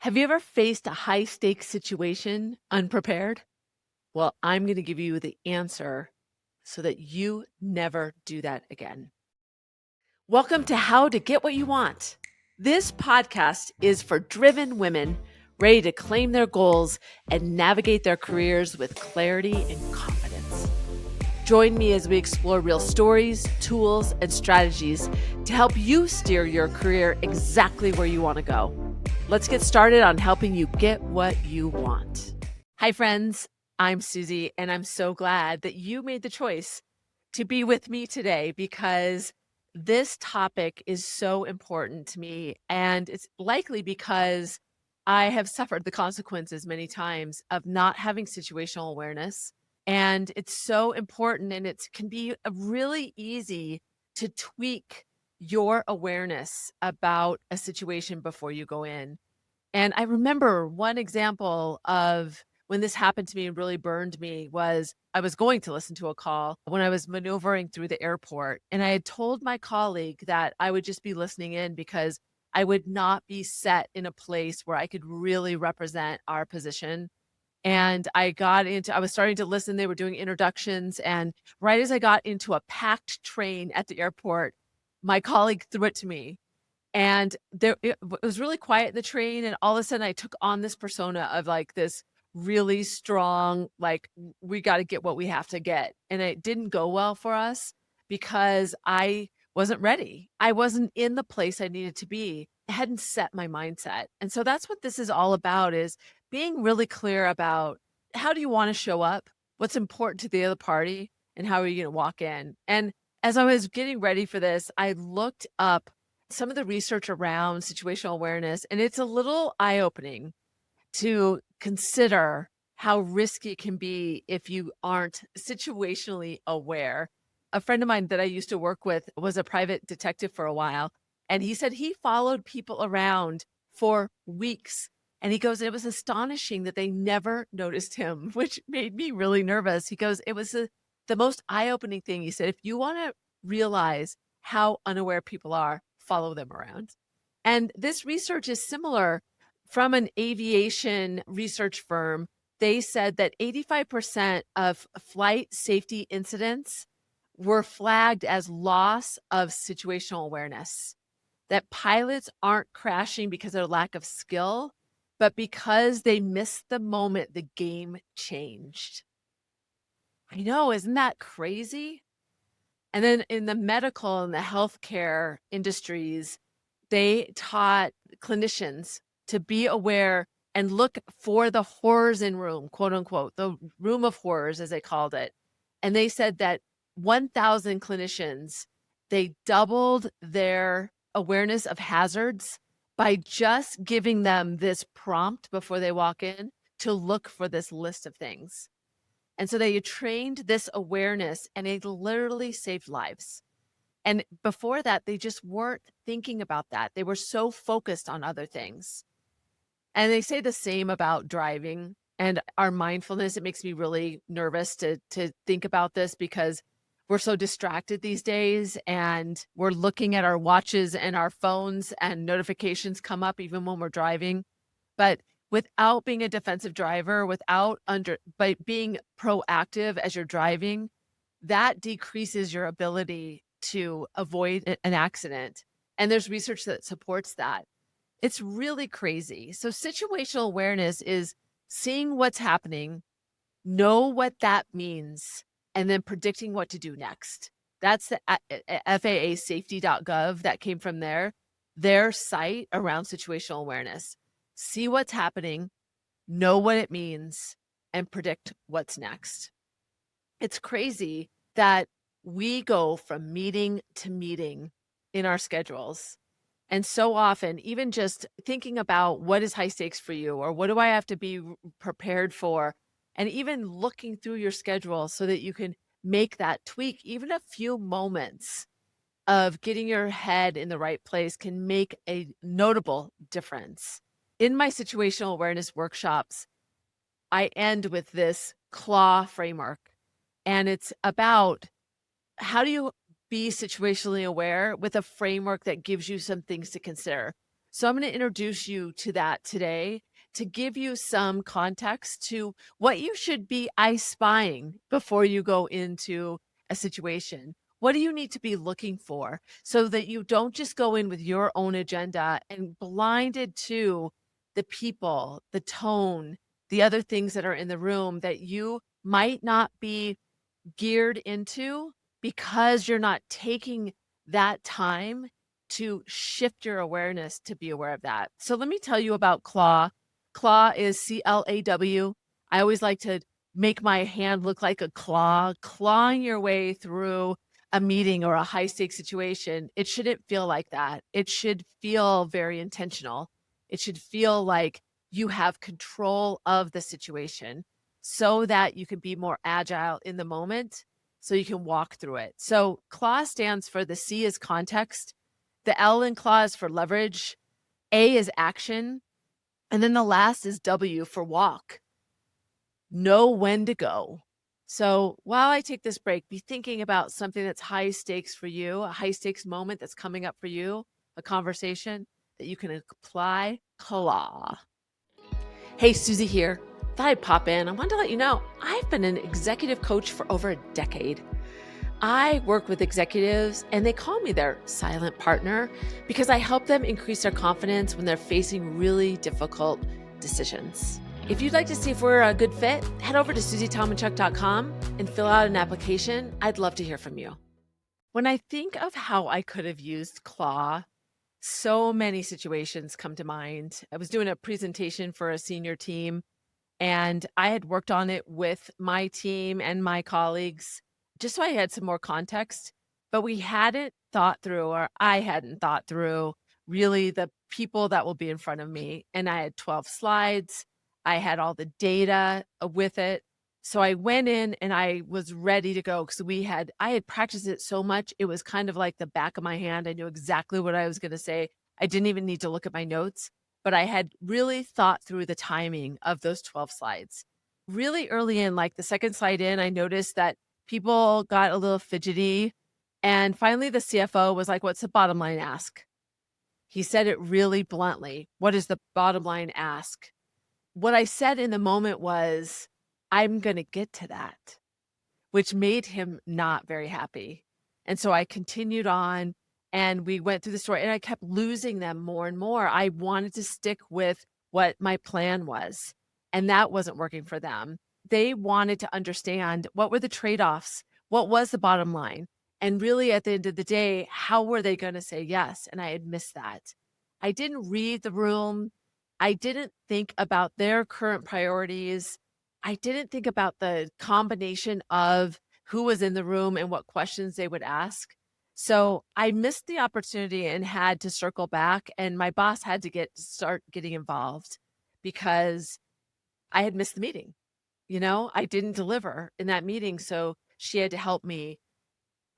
Have you ever faced a high stakes situation unprepared? Well, I'm going to give you the answer so that you never do that again. Welcome to How to Get What You Want. This podcast is for driven women ready to claim their goals and navigate their careers with clarity and confidence. Join me as we explore real stories, tools, and strategies to help you steer your career exactly where you want to go. Let's get started on helping you get what you want. Hi, friends. I'm Susie, and I'm so glad that you made the choice to be with me today because this topic is so important to me. And it's likely because I have suffered the consequences many times of not having situational awareness. And it's so important, and it can be really easy to tweak your awareness about a situation before you go in. And I remember one example of when this happened to me and really burned me was I was going to listen to a call when I was maneuvering through the airport. And I had told my colleague that I would just be listening in because I would not be set in a place where I could really represent our position. And I was starting to listen. They were doing introductions. And right as I got into a packed train at the airport, my colleague threw it to me, and it was really quiet in the train, and all of a sudden I took on this persona of like this really strong, like, we got to get what we have to get. And it didn't go well for us because I wasn't ready. I wasn't in the place I needed to be. I hadn't set my mindset. And so that's what this is all about, is being really clear about how do you want to show up? What's important to the other party? And how are you going to walk in? And as I was getting ready for this, I looked up some of the research around situational awareness, and it's a little eye-opening to consider how risky it can be if you aren't situationally aware. A friend of mine that I used to work with was a private detective for a while, and he said he followed people around for weeks. And he goes, it was astonishing that they never noticed him, which made me really nervous. He goes, it was the most eye-opening thing. He said, if you want to realize how unaware people are, follow them around. And this research is similar from an aviation research firm. They said that 85% of flight safety incidents were flagged as loss of situational awareness, that pilots aren't crashing because of lack of skill, but because they missed the moment the game changed. I know, isn't that crazy? And then in the medical and the healthcare industries, they taught clinicians to be aware and look for the horrors in room, quote unquote, the room of horrors, as they called it. And they said that 1,000 clinicians, they doubled their awareness of hazards by just giving them this prompt before they walk in to look for this list of things. And so they trained this awareness, and it literally saved lives. And before that, they just weren't thinking about that. They were so focused on other things. And they say the same about driving and our mindfulness. It makes me really nervous to think about this because we're so distracted these days, and we're looking at our watches and our phones, and notifications come up even when we're driving. But without being a defensive driver, by being proactive as you're driving, that decreases your ability to avoid an accident. And there's research that supports that. It's really crazy. So situational awareness is seeing what's happening, know what that means, and then predicting what to do next. That's the FAA that came from their site around situational awareness. See what's happening, know what it means, and predict what's next. It's crazy that we go from meeting to meeting in our schedules. And so often, even just thinking about what is high stakes for you, or what do I have to be prepared for, and even looking through your schedule so that you can make that tweak, even a few moments of getting your head in the right place can make a notable difference. In my situational awareness workshops, I end with this CLAW framework, and it's about how do you be situationally aware with a framework that gives you some things to consider. So I'm going to introduce you to that today to give you some context to what you should be I spying before you go into a situation. What do you need to be looking for so that you don't just go in with your own agenda and blinded to the people, the tone, the other things that are in the room that you might not be geared into because you're not taking that time to shift your awareness to be aware of that. So let me tell you about claw. Claw is CLAW. I always like to make my hand look like a claw, clawing your way through a meeting or a high stakes situation. It shouldn't feel like that. It should feel very intentional. It should feel like you have control of the situation so that you can be more agile in the moment so you can walk through it. So CLAW stands for the C is context, the L in CLAW is for leverage, A is action, and then the last is W for walk. Know when to go. So while I take this break, be thinking about something that's high stakes for you, a high stakes moment that's coming up for you, a conversation that you can apply CLAW. Hey, Susie here. Thought I'd pop in. I wanted to let you know I've been an executive coach for over a decade. I work with executives and they call me their silent partner because I help them increase their confidence when they're facing really difficult decisions. If you'd like to see if we're a good fit, head over to susietomandchuck.com and fill out an application. I'd love to hear from you. When I think of how I could have used CLAW, so many situations come to mind. I was doing a presentation for a senior team and I had worked on it with my team and my colleagues just so I had some more context, but we hadn't thought through, or I hadn't thought through really the people that will be in front of me. And I had 12 slides. I had all the data with it. So I went in and I was ready to go because I had practiced it so much. It was kind of like the back of my hand. I knew exactly what I was going to say. I didn't even need to look at my notes, but I had really thought through the timing of those 12 slides. Really early in, like the second slide in, I noticed that people got a little fidgety. And finally, the CFO was like, "What's the bottom line ask?" He said it really bluntly. "What is the bottom line ask?" What I said in the moment was, "I'm going to get to that," which made him not very happy. And so I continued on and we went through the story and I kept losing them more and more. I wanted to stick with what my plan was, and that wasn't working for them. They wanted to understand what were the trade offs, what was the bottom line, and really at the end of the day, how were they going to say yes? And I had missed that. I didn't read the room. I didn't think about their current priorities. I didn't think about the combination of who was in the room and what questions they would ask. So I missed the opportunity and had to circle back, and my boss had to start getting involved because I had missed the meeting. I didn't deliver in that meeting, so she had to help me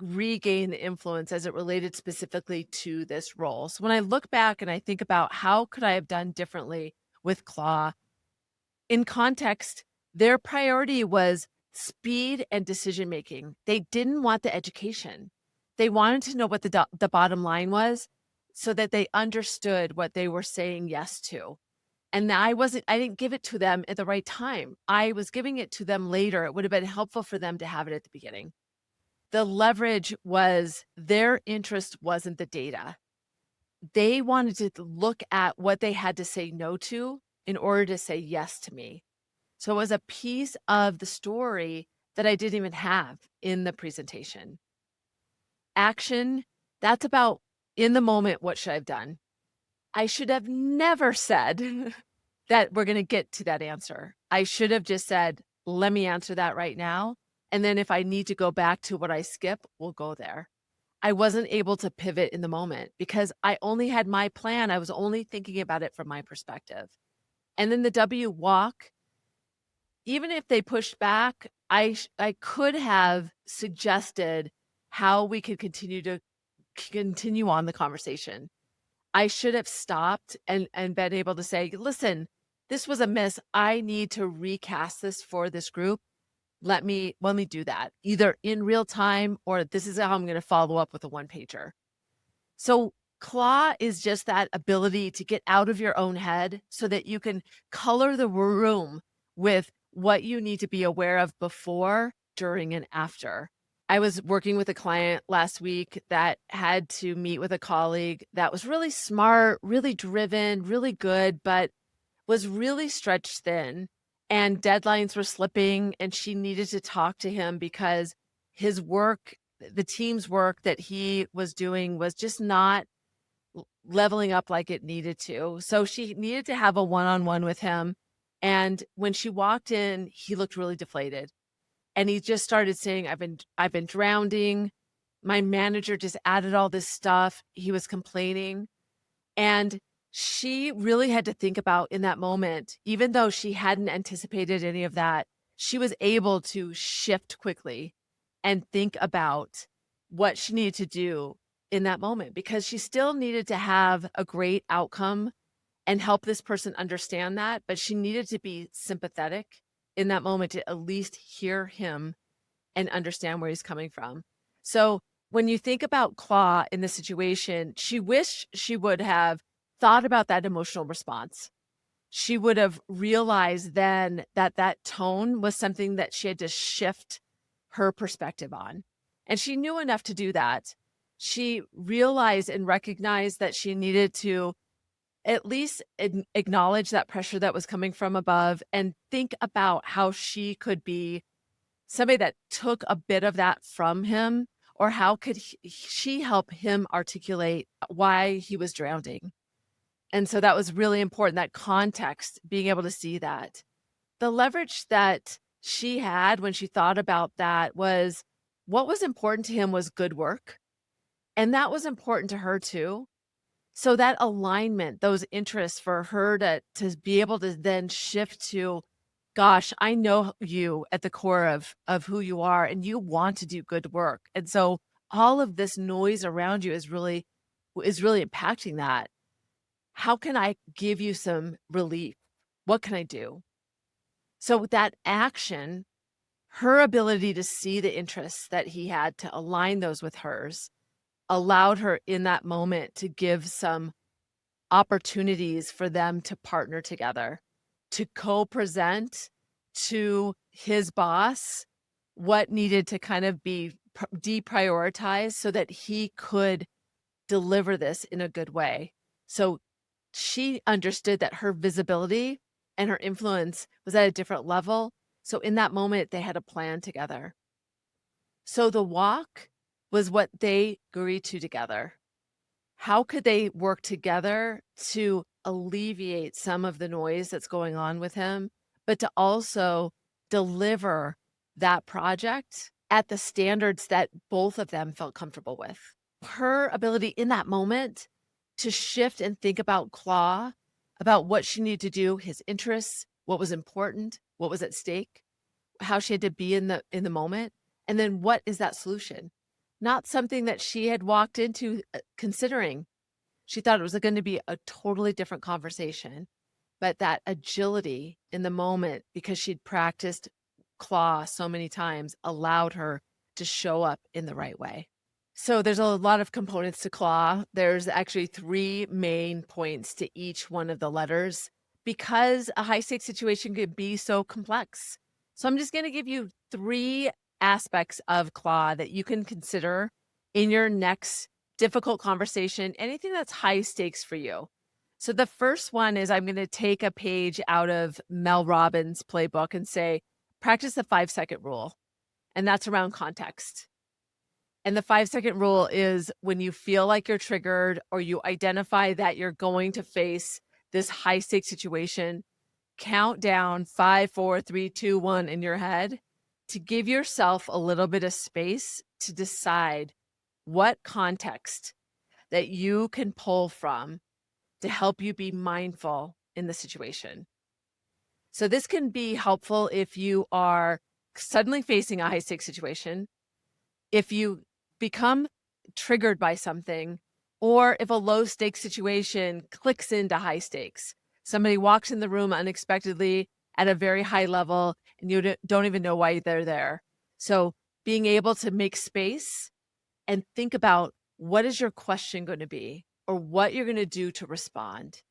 regain the influence as it related specifically to this role. So when I look back and I think about how could I have done differently with Claw, in context, their priority was speed and decision making. They didn't want the education. They wanted to know what the bottom line was so that they understood what they were saying yes to. And I didn't give it to them at the right time. I was giving it to them later. It would have been helpful for them to have it at the beginning. The leverage was their interest wasn't the data. They wanted to look at what they had to say no to in order to say yes to me. So it was a piece of the story that I didn't even have in the presentation. Action, that's about in the moment, what should I have done? I should have never said that we're going to get to that answer. I should have just said, let me answer that right now. And then if I need to go back to what I skip, we'll go there. I wasn't able to pivot in the moment because I only had my plan. I was only thinking about it from my perspective. And then the W walk, even if they pushed back, I could have suggested how we could continue on the conversation. I should have stopped and been able to say, "Listen, this was a miss. I need to recast this for this group. Let me do that either in real time or this is how I'm going to follow up with a one pager." So Claw is just that ability to get out of your own head so that you can color the room with what you need to be aware of before, during, and after. I was working with a client last week that had to meet with a colleague that was really smart, really driven, really good, but was really stretched thin, and deadlines were slipping, and she needed to talk to him because his work, the team's work that he was doing was just not leveling up like it needed to. So she needed to have a one-on-one with him. And when she walked in, he looked really deflated. And he just started saying, I've been drowning. My manager just added all this stuff. He was complaining. And she really had to think about in that moment, even though she hadn't anticipated any of that, she was able to shift quickly and think about what she needed to do in that moment because she still needed to have a great outcome and help this person understand that. But she needed to be sympathetic in that moment to at least hear him and understand where he's coming from. So when you think about Claw in this situation, she wished she would have thought about that emotional response. She would have realized then that that tone was something that she had to shift her perspective on. And she knew enough to do that. She realized and recognized that she needed to at least acknowledge that pressure that was coming from above and think about how she could be somebody that took a bit of that from him, or how could she help him articulate why he was drowning? And so that was really important, that context, being able to see that. The leverage that she had when she thought about that was what was important to him was good work. And that was important to her too. So that alignment, those interests for her to be able to then shift to, gosh, I know you at the core of who you are and you want to do good work. And so all of this noise around you is really impacting that. How can I give you some relief? What can I do? So with that action, her ability to see the interests that he had to align those with hers allowed her in that moment to give some opportunities for them to partner together, to co-present to his boss what needed to kind of be deprioritized so that he could deliver this in a good way. So she understood that her visibility and her influence was at a different level. So in that moment, they had a plan together. So the walk was what they agreed to together. How could they work together to alleviate some of the noise that's going on with him, but to also deliver that project at the standards that both of them felt comfortable with? Her ability in that moment to shift and think about Claw, about what she needed to do, his interests, what was important, what was at stake, how she had to be in the moment, and then what is that solution? Not something that she had walked into considering. She thought it was going to be a totally different conversation, but that agility in the moment, because she'd practiced Claw so many times, allowed her to show up in the right way. So there's a lot of components to Claw. There's actually three main points to each one of the letters because a high stakes situation could be so complex. So I'm just going to give you three aspects of Claw that you can consider in your next difficult conversation, anything that's high stakes for you. So the first one is I'm going to take a page out of Mel Robbins' playbook and say, practice the 5-second rule. And that's around context. And the 5-second rule is when you feel like you're triggered or you identify that you're going to face this high stakes situation, count down 5, 4, 3, 2, 1 in your head to give yourself a little bit of space to decide what context that you can pull from to help you be mindful in the situation. So this can be helpful if you are suddenly facing a high stakes situation, if you become triggered by something, or if a low stakes situation clicks into high stakes. Somebody walks in the room unexpectedly at a very high level and you don't even know why they're there. So being able to make space and think about what is your question going to be? or what you're going to do to respond,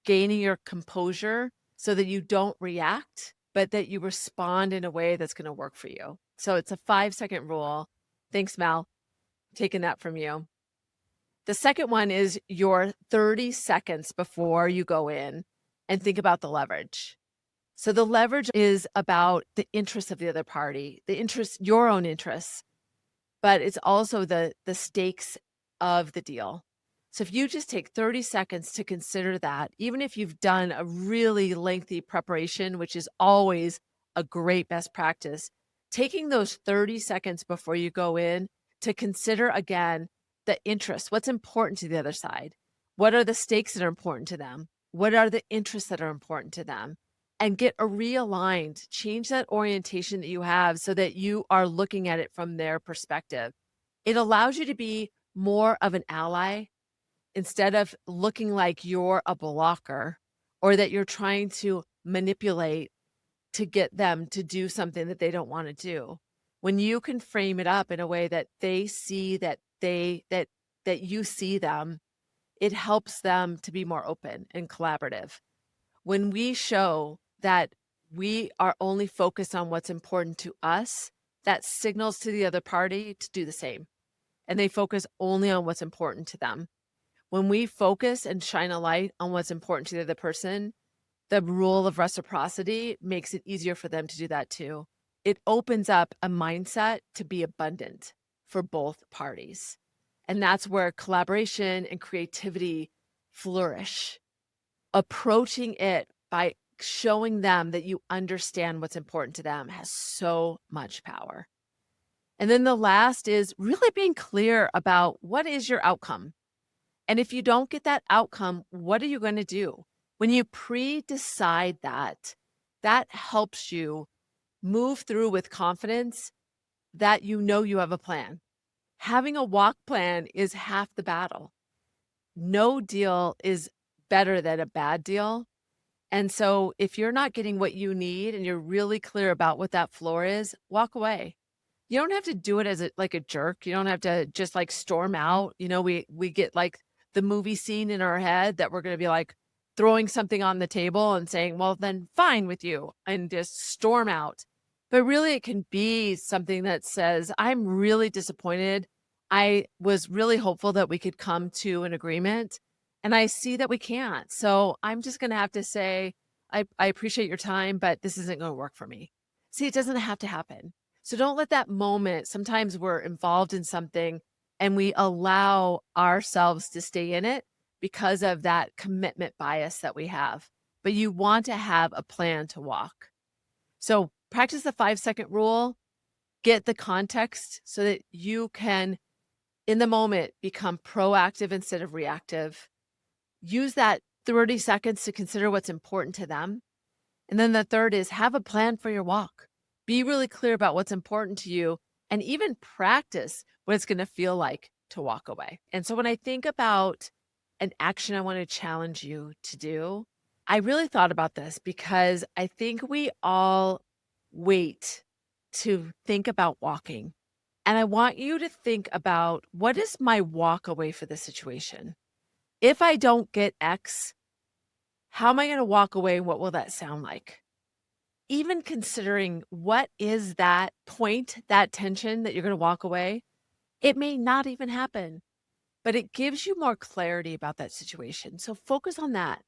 gaining your composure so that you don't react, but that you respond in a way that's going to work for you. So it's a 5-second rule. Thanks, Mel. Taking that from you. The second one is your 30 seconds before you go in and think about the leverage. So the leverage is about the interests of the other party, the interest, your own interests, but it's also the stakes of the deal. So if you just take 30 seconds to consider that, even if you've done a really lengthy preparation, which is always a great best practice, taking those 30 seconds before you go in to consider again the interest, what's important to the other side, what are the stakes that are important to them, what are the interests that are important to them, and get realigned, change that orientation that you have so that you are looking at it from their perspective. It allows you to be more of an ally instead of looking like you're a blocker or that you're trying to manipulate to get them to do something that they don't want to do. When you can frame it up in a way that they see that you see them, it helps them to be more open and collaborative. When we show that we are only focused on what's important to us, that signals to the other party to do the same. And they focus only on what's important to them. When we focus and shine a light on what's important to the other person, the rule of reciprocity makes it easier for them to do that too. It opens up a mindset to be abundant for both parties. And that's where collaboration and creativity flourish. Approaching it by showing them that you understand what's important to them has so much power. And then the last is really being clear about what is your outcome. And if you don't get that outcome, what are you going to do? When you pre-decide that, that helps you move through with confidence that you know you have a plan. Having a walk plan is half the battle. No deal is better than a bad deal. And so if you're not getting what you need and you're really clear about what that floor is, walk away. You don't have to do it as like a jerk. You don't have to just like storm out. You know, we get like the movie scene in our head that we're going to be like throwing something on the table and saying, "Well, then fine with you," and just storm out. But really it can be something that says, "I'm really disappointed. I was really hopeful that we could come to an agreement, and I see that we can't. So I'm just going to have to say, I appreciate your time, but this isn't going to work for me." See, it doesn't have to happen. So don't let that moment, sometimes we're involved in something and we allow ourselves to stay in it because of that commitment bias that we have. But you want to have a plan to walk. So practice the 5-second rule, get the context so that you can, in the moment, become proactive instead of reactive. Use that 30 seconds to consider what's important to them. And then the third is have a plan for your walk. Be really clear about what's important to you and even practice what it's going to feel like to walk away. And so when I think about an action I want to challenge you to do, I really thought about this because I think we all wait to think about walking. And I want you to think about what is my walk away for the situation? If I don't get X, how am I going to walk away? What will that sound like? Even considering what is that point, that tension that you're going to walk away, it may not even happen, but it gives you more clarity about that situation. So focus on that.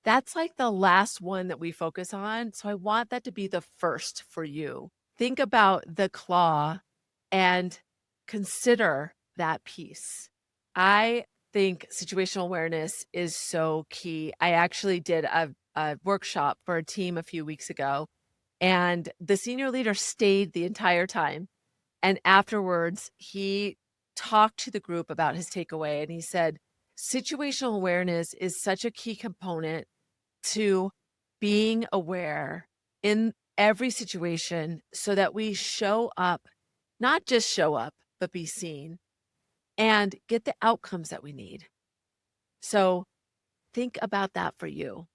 That's like the last one that we focus on. So I want that to be the first for you. Think about the claw and consider that piece. I think situational awareness is so key. I actually did a workshop for a team a few weeks ago, and the senior leader stayed the entire time. And afterwards, he talked to the group about his takeaway, and he said, situational awareness is such a key component to being aware in every situation so that we show up, not just show up, but be seen and get the outcomes that we need. So think about that for you.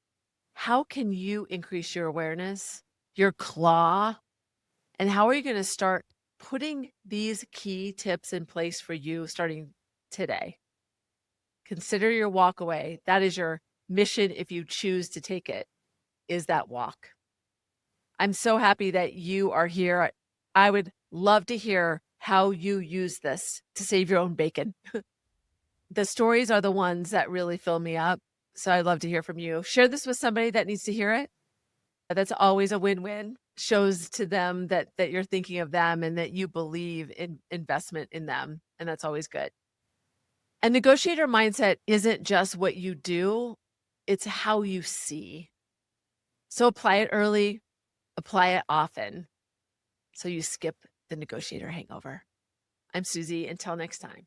How can you increase your awareness, your claw, and how are you going to start putting these key tips in place for you starting today? Consider your walk away. That is your mission if you choose to take it, is that walk. I'm so happy that you are here. I would love to hear how you use this to save your own bacon. The stories are the ones that really fill me up. So I'd love to hear from you. Share this with somebody that needs to hear it. That's always a win-win. Shows to them that you're thinking of them and that you believe in investment in them. And that's always good. A negotiator mindset isn't just what you do, it's how you see. So apply it early, apply it often, so you skip the negotiator hangover. I'm Susie. Until next time.